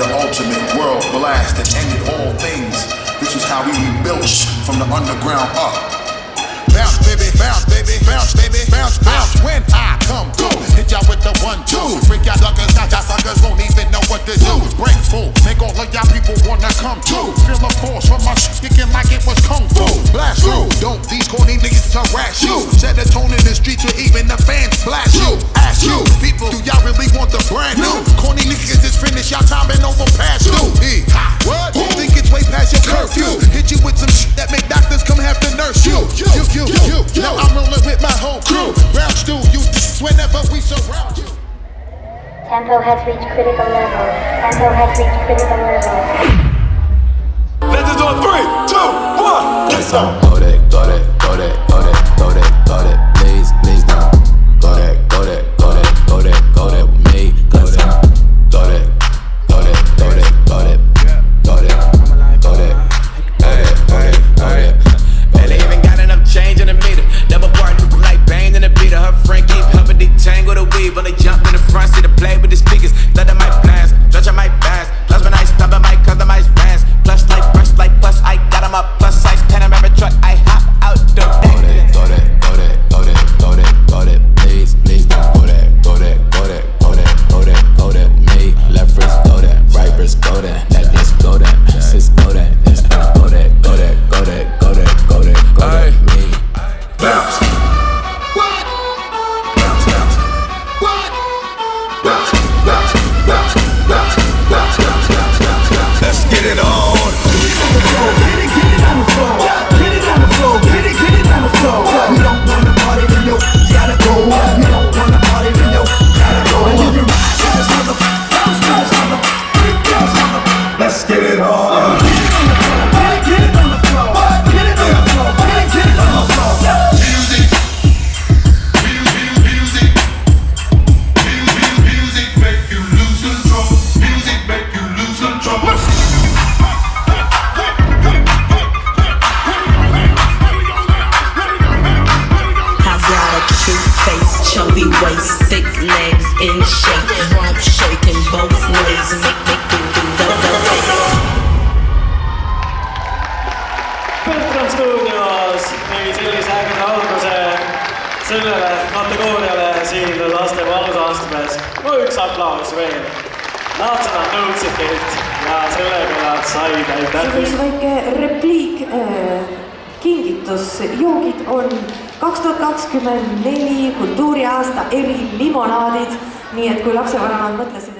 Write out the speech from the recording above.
the ultimate world blast that ended all things. This is how we rebuilt from the underground up. Bounce, baby, bounce, baby, bounce, baby, bounce, bounce. When I come through, hit y'all with the 1-2. Freak y'all suckers, now y'all suckers won't even know what to do. Break full, make all of y'all people wanna come through. Feel the force from my kicking like it was kung fu. Blast through, don't these corny niggas harass you. Set the tone in the streets or even the fans blast you. Ask you, people, do y'all really want the brand new? Corny niggas just finished, y'all time and over past you. What? Think it's way past your curfew. Hit you with some shit that make doctors come have to nurse you. Now I'm rolling with my whole crew. Round stew, you whenever we surround you. Tempo has reached critical level. Tempo has reached critical level. Let's do 3, 2, 1. Yes, I'm go that, go that, go that, go that, go that, go that. Please, please now. Go that, go that, go that, go that, go that with me. Cause I'm go that, go that, go that, go that, go that, go that, go that, go that, go that. Barely even got enough change in the meter. Double bar like bang in the beater. Her friend keep helping detangle the weave. When they jump in the front, see the play with the speakers. Thought I might blast, judge I might pass. Plus when I stop, I might customize fans. Plus like brush like plus, I got 'em up. Plus size Panamera truck, I hop out the back. Go that, go that, go that, go that, go that, please, please now. Go that, go that, go that, go that, go that, go that. Me, left wrist go that, right wrist go that. That this go that, sis go that, this go that, go that, go that, go that, go that, go that. Me, Bounce. What? Bounce, bounce. What? Bounce, bounce, bounce, bounce, bounce, bounce, bounce, bounce, bounce. Let's get it on. Get it on the floor. Get it on the floor. Get it on the floor. We don't wanna party, then yo, gotta go. We don't wanna party, then yo, gotta go. And you can ride to this mother, bounce to this mother, bounce on the. Let's get it on. Get it on the floor. Get it on the floor. Get it on the floor. Get it on the floor. Music, music, music make you lose control. Music make you lose control. I got a cute face, chubby waist, thick legs in shape, rump shaking both ways, make Peltron stuudios tegi sellise ägeda alguse sellele kategooriale siin laste valgusastmes. No üks aplaus veel. Nad seda nõudsid teilt ja sellega nad said. Aitäh! See on väike repliik, kingitus. Joogid on 2024 kultuuriaasta erilimonaadid. Nii et kui lapsevanemad mõtlesid,